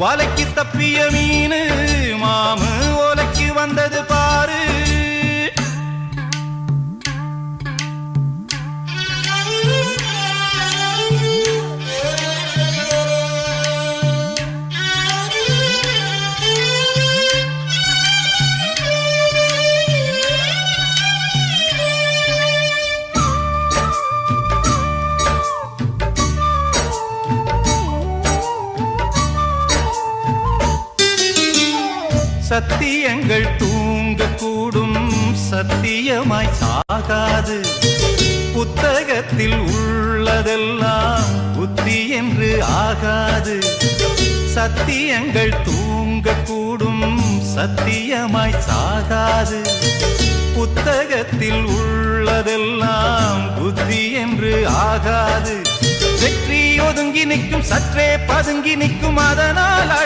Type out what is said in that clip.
வலைக்கு தப்பிய மீனு மாமு ஓலைக்கு வந்தது பாரு. சத்தியங்கள் தூங்கக்கூடும், சத்தியமாய் சாகாது. புத்தகத்தில் உள்ளதெல்லாம் புத்தி என்று ஆகாது. சத்தியங்கள் தூங்கக்கூடும், சத்தியமாய் சாகாது. புத்தகத்தில் உள்ளதெல்லாம் புத்தி என்று ஆகாது. வெற்றி ஒதுங்கி நிற்கும், சற்றே பதுங்கி நிற்கும், அதனால்